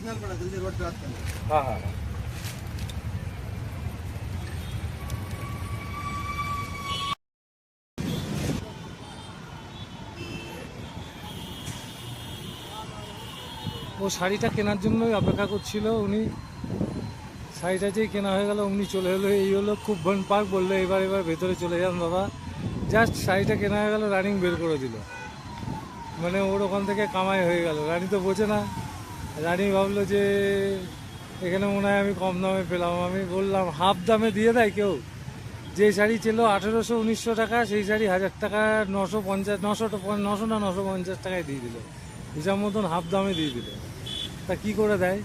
Signal पड़ा, जल्दी road cross करना। हाँ हाँ हाँ। ও শাড়িটা কেনার জন্যই অপেক্ষা করছিল উনি। শাড়িটা যেই কেনা হয়ে গেল উনি চলে এলো, এই হলো কুব্বন পার্ক। বললো এবার ভেতরে চলে যান বাবা। জাস্ট শাড়িটা কেনা হয়ে গেল, রানিং বের করে দিল। মানে ওর ওখান থেকে কামাই হয়ে গেল। রানী তো বোঝে না, রানী ভাবলো যে এখানে মনে হয় আমি কম দামে পেলাম। আমি বললাম হাফ দামে দিয়ে দেয় কেউ। যে শাড়ি ছিল 1800-1900 টাকা, সেই শাড়ি 1000 টাকা 950 900 না 950 টাকায় দিয়ে দিল। হিসাব মতন হাফ দামে দিয়ে দিল। তা কী করে দেয়?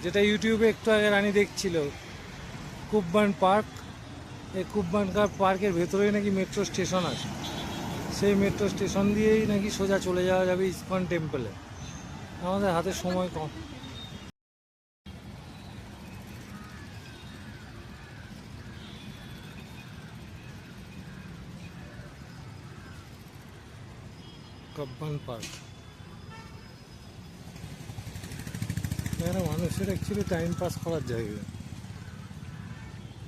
যেটা ইউটিউবে একটু আগে রানী দেখছিল, কুব্বান পার্ক। এই কুব্বান পার্কের ভেতরেই নাকি মেট্রো স্টেশন আছে। সেই মেট্রো স্টেশন দিয়েই নাকি সোজা চলে যাওয়া যাবে ইসকন টেম্পলে। আমাদের হাতে সময় কম। কুব্বান পার্ক এখানে মানুষের অ্যাকচুয়ালি টাইম পাস করার জায়গা,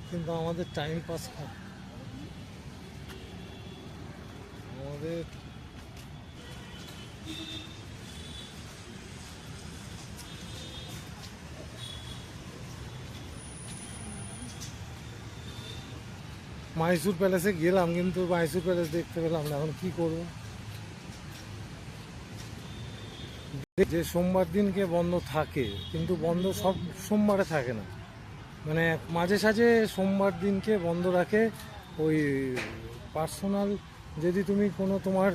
কিন্তু আমাদের টাইম পাস আমাদের মাইসুর প্যালেসে গেলাম, কিন্তু মাইসুর প্যালেস দেখতে পেলাম না। এখন কী করবো? যে সোমবার দিনকে বন্ধ থাকে, কিন্তু বন্ধ সব সোমবারে থাকে না। মানে মাঝে সাঝে সোমবার দিনকে বন্ধ রাখে। ওই পার্সোনাল যদি তুমি কোনো তোমার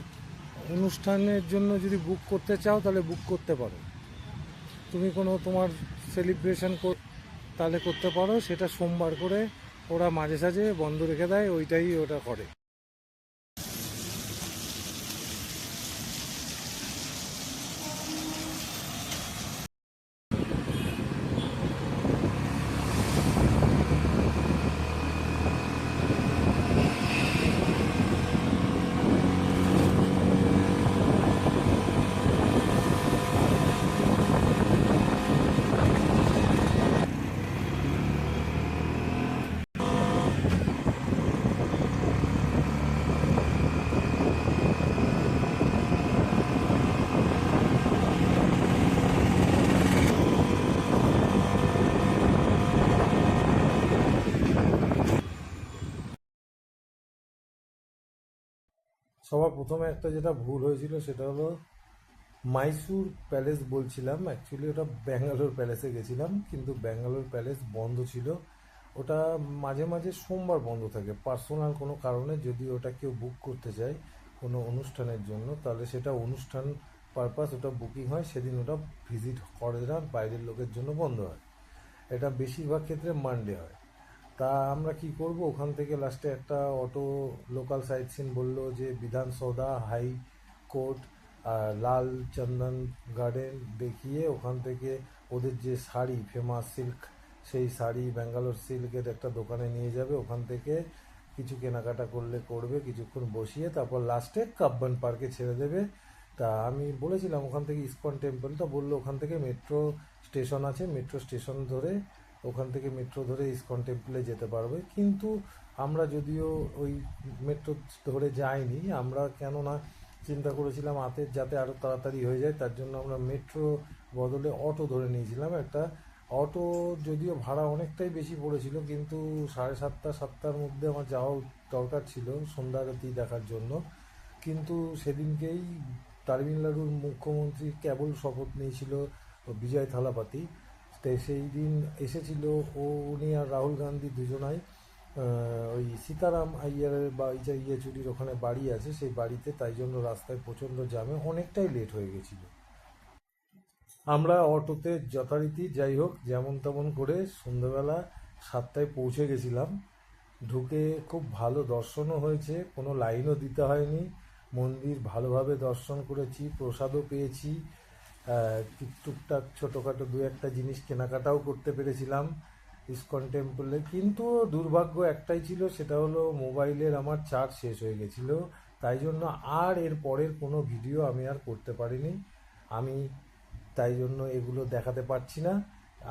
অনুষ্ঠানের জন্য যদি বুক করতে চাও তাহলে বুক করতে পারো। তুমি কোনো তোমার সেলিব্রেশন তাহলে করতে পারো। সেটা সোমবার করে ওরা মাঝে সাঝে বন্ধ রেখে দেয়, ওইটাই ওটা করে। সবার প্রথমে একটা যেটা ভুল হয়েছিল সেটা হলো মাইসুর প্যালেস বলছিলাম, অ্যাকচুয়ালি ওটা ব্যাঙ্গালোর প্যালেসে গেছিলাম, কিন্তু ব্যাঙ্গালোর প্যালেস বন্ধ ছিল। ওটা মাঝে মাঝে সোমবার বন্ধ থাকে পার্সোনাল কোনো কারণে। যদি ওটা কেউ বুক করতে চায় কোনো অনুষ্ঠানের জন্য, তাহলে সেটা অনুষ্ঠান পারপাস ওটা বুকিং হয়, সেদিন ওটা ভিজিট করে না, বাইরের লোকের জন্য বন্ধ হয়। এটা বেশিরভাগ ক্ষেত্রে মানডে হয়। তা আমরা কি করব, ওখান থেকে লাস্টে একটা অটো লোকাল সাইট সিন বললো যে বিধানসৌধা, হাই কোর্ট আর লাল চন্দন গার্ডেন দেখিয়ে ওখান থেকে ওদের যে শাড়ি ফেমাস সিল্ক, সেই শাড়ি ব্যাঙ্গালোর সিল্কের একটা দোকানে নিয়ে যাবে। ওখান থেকে কিছু কেনাকাটা করলে করবে, কিছুক্ষণ বসিয়ে তারপর লাস্টে কাব্বান পার্কে ছেড়ে দেবে। তা আমি বলেছিলাম ওখান থেকে ইসকন টেম্পল, তো বললো ওখান থেকে মেট্রো স্টেশন আছে, মেট্রো স্টেশন ধরে ওখান থেকে মেট্রো ধরে ইসকন টেম্পলে যেতে পারবে। কিন্তু আমরা যদিও ওই মেট্রো ধরে যাইনি, আমরা কেননা চিন্তা করেছিলাম যাতে আরও তাড়াতাড়ি হয়ে যায়, তার জন্য আমরা মেট্রো বদলে অটো ধরে নিয়েছিলাম। একটা অটো যদিও ভাড়া অনেকটাই বেশি পড়েছিল, কিন্তু 7:30-7টার মধ্যে আমার যাওয়া দরকার ছিল সন্ধ্যা আরতি দেখার জন্য। কিন্তু সেদিনকেই তামিলনাড়ুর মুখ্যমন্ত্রী কেবল শপথ নিয়েছিল বিজয় থালাপাতি। সেই দিন এসেছিল উনি আর রাহুল গান্ধী দুজনাই ওই সীতারাম আইয়ারের ইয়েচুরির ওখানে বাড়ি আছে, সেই বাড়িতে। তাই জন্য রাস্তায় প্রচণ্ড জ্যামে অনেকটাই লেট হয়ে গেছিল। আমরা অটোতে যথারীতি যাই হোক যেমন তেমন করে সন্ধ্যাবেলা 7টায় পৌঁছে গেছিলাম। ঢুকে খুব ভালো দর্শনও হয়েছে, কোনো লাইনও দিতে হয়নি। মন্দির ভালোভাবে দর্শন করেছি, প্রসাদও পেয়েছি, টুকটাক ছোটোখাটো দু একটা জিনিস কেনাকাটাও করতে পেরেছিলাম ইসকন টেম্পলে। কিন্তু দুর্ভাগ্য একটাই ছিল, সেটা হলো মোবাইলের আমার চার্জ শেষ হয়ে গেছিলো। তাই জন্য আর এর পরের কোনো ভিডিও আমি আর করতে পারিনি। আমি তাই জন্য এগুলো দেখাতে পারছি না।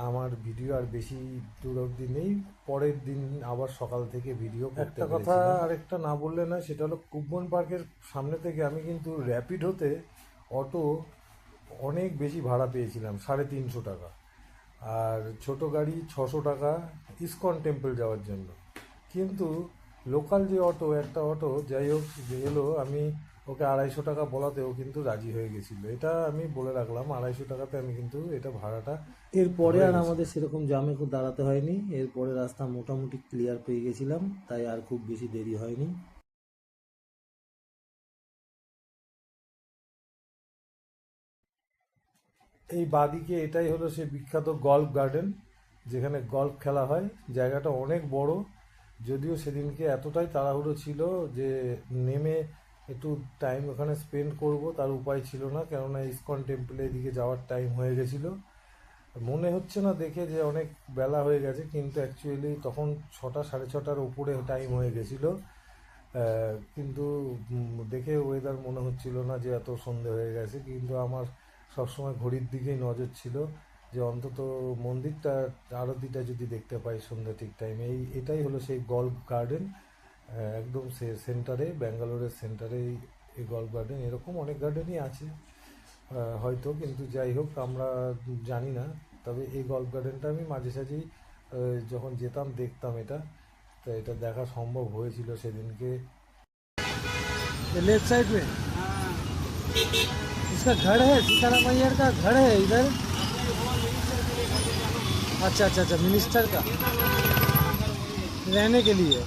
আমার ভিডিও আর বেশি দূর অবধি নেই, পরের দিন আবার সকাল থেকে ভিডিও করতে একটা কথা আরেকটা না বললে না, সেটা হলো কুব্বন পার্কের সামনে থেকে আমি কিন্তু র্যাপিডোতে অটো অনেক বেশি ভাড়া পেয়েছিলাম, 350 টাকা, আর ছোট গাড়ি 600 টাকা ইসকন টেম্পল যাওয়ার জন্য। কিন্তু লোকাল যে অটো, একটা অটো যাই হোক এলো, আমি ওকে 250 টাকা বলাতেও কিন্তু রাজি হয়ে গেছিলো। এটা আমি বলে রাখলাম, 250 টাকাতে আমি কিন্তু এটা ভাড়াটা। এরপরে আর আমাদের সেরকম জামে খুব দাঁড়াতে হয়নি, এরপরে রাস্তা মোটামুটি ক্লিয়ার পেয়ে গেছিলাম, তাই আর খুব বেশি দেরি হয়নি। এই বাদিকে এটাই হলো সে বিখ্যাত গল্ফ গার্ডেন, যেখানে গল্ফ খেলা হয়। জায়গাটা অনেক বড়, যদিও সেদিনকে এতটাই তাড়াহুড়ো ছিল যে নেমে একটু টাইম ওখানে স্পেন্ড করব তার উপায় ছিল না, কেননা ইসকন টেম্পলের দিকে যাওয়ার টাইম হয়ে গেছিলো। মনে হচ্ছে না দেখে যে অনেক বেলা হয়ে গেছে, কিন্তু অ্যাকচুয়ালি তখন 6টা 6:30টার উপরে টাইম হয়ে গেছিলো। কিন্তু দেখে ওয়েদার মনে হচ্ছিল না যে এত সন্ধে হয়ে গেছে, কিন্তু আমার সবসময় ঘড়ির দিকেই নজর ছিল যে অন্তত মন্দিরটা আরতিটা যদি দেখতে পাই সন্ধ্যা ঠিক টাইমে। এটাই হলো সেই গল্ফ গার্ডেন, একদম সেন্টারে, ব্যাঙ্গালোরের সেন্টারে এই গল্ফ গার্ডেন। এরকম অনেক গার্ডেনই আছে হয়তো, কিন্তু যাই হোক আমরা জানি না। তবে এই গল্ফ গার্ডেনটা আমি মাঝে সাঝেই যখন যেতাম দেখতাম এটা, তো এটা দেখা সম্ভব হয়েছিল সেদিনকে। लेफ्ट साइड में इसका घर है, सीताराम अय्यर का घर है इधर। अच्छा अच्छा अच्छा, मिनिस्टर का रहने के लिए।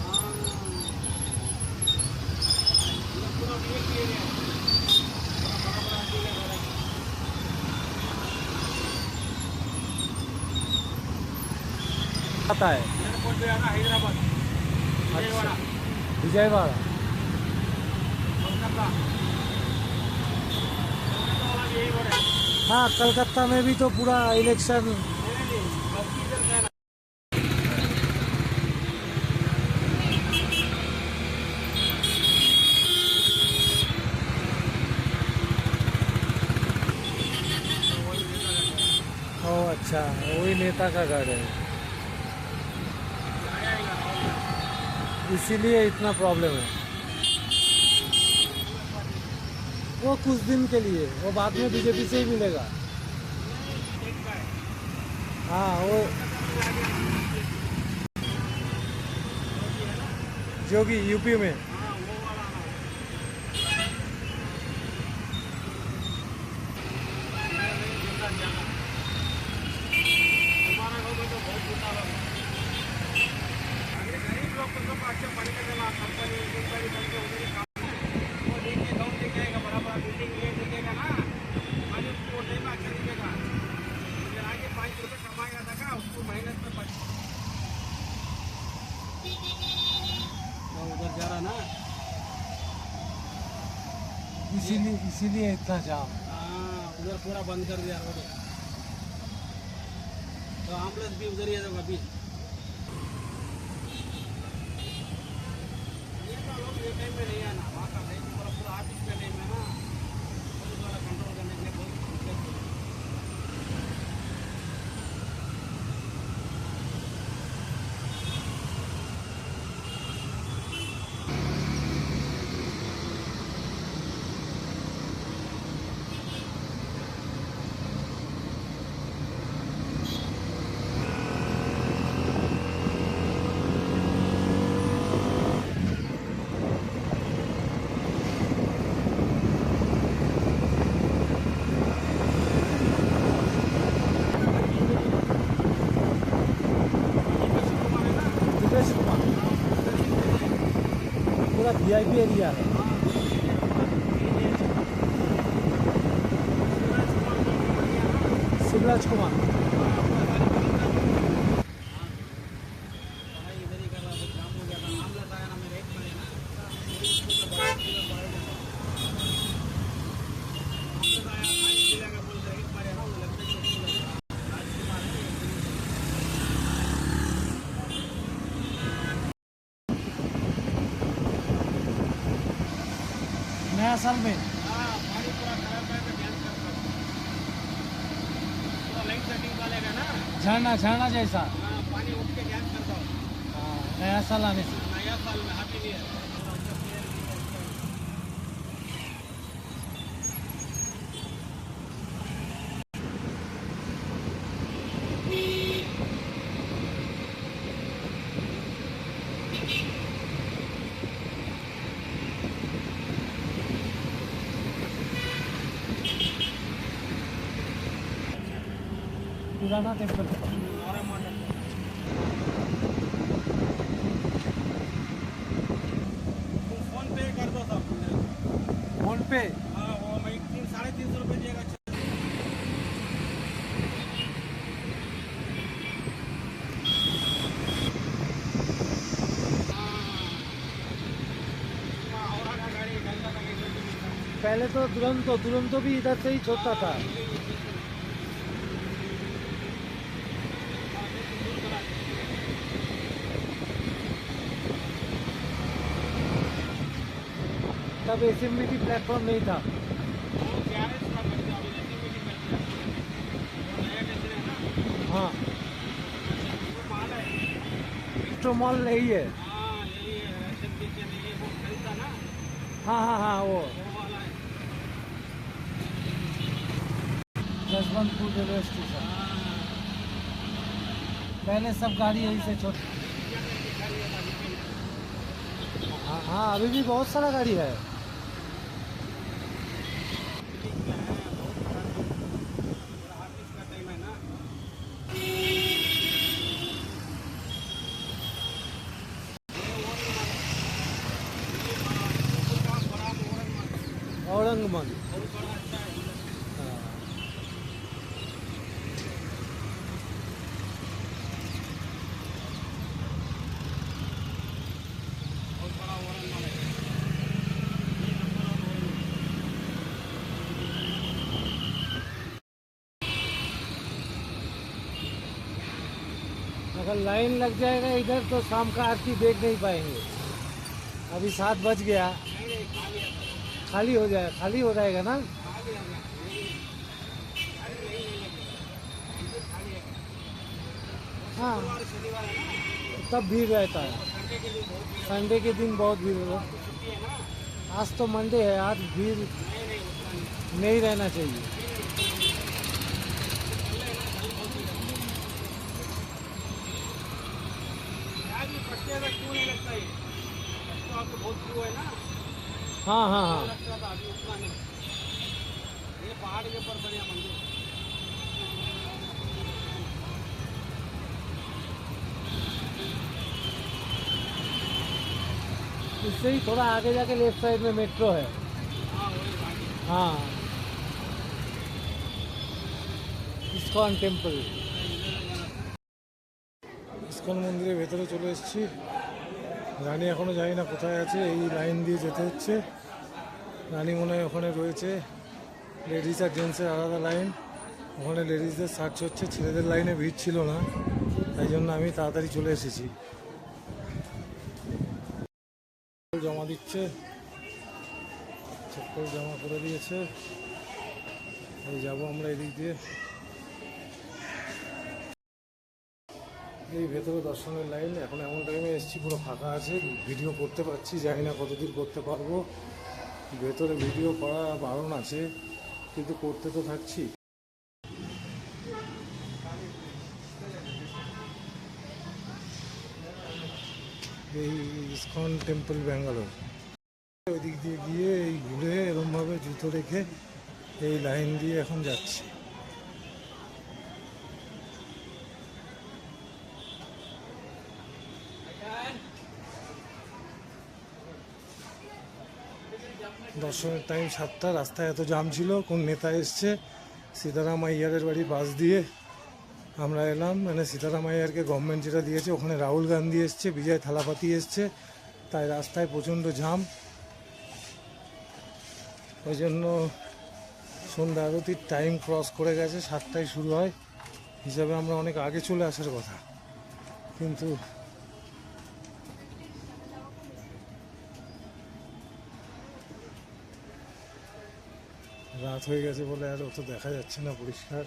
आता है हैदराबाद, विजयवाड़ा। हाँ, कलकत्ता में भी तो पूरा इलेक्शन। ओ अच्छा, वही नेता का घर है, इसीलिए इतना प्रॉब्लम है। वो कुछ दिन के लिए, वो बाद में बीजेपी से ही मिलेगा। हाँ, वो जोगी यूपी में। इसीलिए इतना जाम। उधर पूरा बंद कर दिया रोड, तो एम्बुलेंस भी उधर ही है अभी। ये टाइम में नहीं आना, वहाँ का पूरा ऑफिस का टाइम है ना, कंट्रोल करने के लिए बहुत दिक्कत है। पूरा वीआईपी एरिया है। शिवराज कुमार नया साल में। झरना झरना जैसा। हाँ, पानी उठ के गैस करता हो। हाँ, नया साल आने से। नया साल में हैप्पी न्यू ईयर। पुराना टेम्पल। और मॉडल तुम फोन पे कर दो सब। फोन पे। हाँ, वो मैं 300-350 रुपये देगा। पहले तो दुरंतो भी इधर से ही छोड़ता था। तब एसएमबीटी प्लेटफॉर्म नहीं था। हाँ, मेट्रो मॉल नहीं है। हाँ हाँ हाँ, वो जसवंतपुर रेलवे स्टेशन। पहले सब गाड़ी यहीं से छोड़। हाँ हाँ, अभी भी बहुत सारा गाड़ी है। औरंगमल। हाँ। अगर लाइन लग जाएगा इधर तो शाम का आरती देख नहीं पाएंगे। अभी 7 बज गया। खाली हो जाए, खाली हो जाएगा ना। हाँ, तब भीड़ रहता है। संडे के दिन बहुत भीड़ होगा। आज तो मंडे है, आज भीड़ नहीं रहना चाहिए। क्यों नहीं लगता है? तो आपको बहुत क्यों है ना? हाँ हाँ हाँ। लगता था, अभी उतना नहीं। ये पहाड़ के ऊपर बढ़िया मंदिर। इससे ही थोड़ा आगे जाके लेफ्ट साइड में मेट्रो है। हाँ, वही बाकी। हाँ, ইসকন টেম্পল। ইসকন মন্দিরের ভেতরে চলে এসেছি। রানী এখনও জানি না কোথায় আছে, এই লাইন দিয়ে যেতে হচ্ছে। রানী মনে হয় ওখানে রয়েছে। লেডিস আর জেন্টসের আলাদা লাইন, ওখানে লেডিসদের সার্চ হচ্ছে, ছেলেদের লাইনে ভিড় ছিল না, তাই জন্য আমি তাড়াতাড়ি চলে এসেছি। জমা দিচ্ছে, চপ্পল জমা করে দিয়েছে। এই যাবো আমরা এদিক দিয়ে। এই ভেতরে দর্শনের লাইন। এখন এমন টাইমে এসেছি পুরো ফাঁকা আছে, ভিডিও করতে পারছি, জানি না কতদূর করতে পারবো। ভেতরে ভিডিও করা বারণ আছে, কিন্তু করতে তো থাকছি। এই ইসকন টেম্পল ব্যাঙ্গালোর। ওই দিক দিয়ে গিয়ে এই ঘুরে এরমভাবে জুতো রেখে এই লাইন দিয়ে এখন যাচ্ছি। দর্শনের টাইম 7টা, রাস্তায় এত জাম ছিল। কোন নেতা এসছে, সীতারাম আইয়ারের বাড়ি পাশ দিয়ে আমরা এলাম। মানে সীতারাম আইয়ারকে গভর্নমেন্ট যেটা দিয়েছে, ওখানে রাহুল গান্ধী এসছে, বিজয় থালাপাতি এসছে, তাই রাস্তায় প্রচণ্ড জাম। ওই জন্য সন্ধ্যা আরতির টাইম ক্রস করে গেছে, 7টায় শুরু হয় হিসাবে আমরা অনেক আগে চলে আসার কথা, কিন্তু রাত হয়ে গেছে বলে আর অত দেখা যাচ্ছে না পরিষ্কার।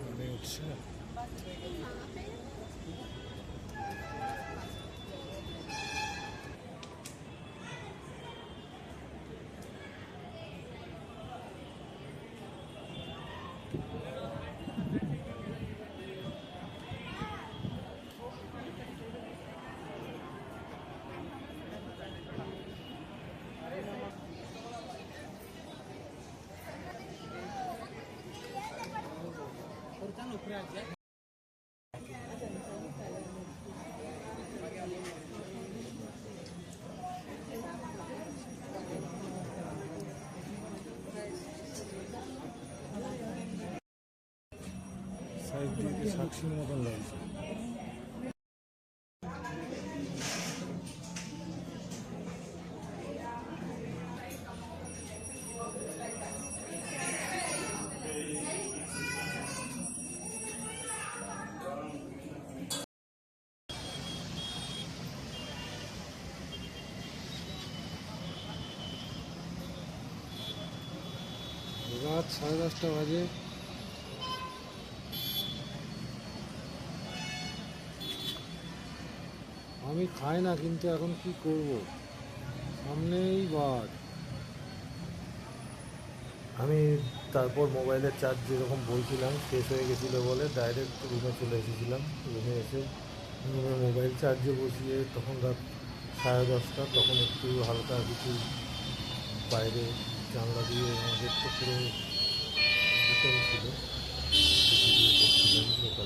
মানে উঠছে না। সাইড দিয়ে সাক্ষীর মতন লাগছে। রাত 10:30 বাজে। আমি খাই না, কিন্তু এখন কি করব, সামনেই বাদ। আমি তারপর মোবাইলের চার্জ যেরকম বলছিলাম শেষ হয়ে গেছিলো বলে ডাইরেক্ট রুমে চলে এসেছিলাম। রুমে এসে রুমে মোবাইল চার্জে বসিয়ে তখন রাত 10:30, তখন একটু হালকা কিছু বাইরে জানলা দিয়ে আমাদের তো পুরো ওপেন ছিল, ভিডিও করছিলাম।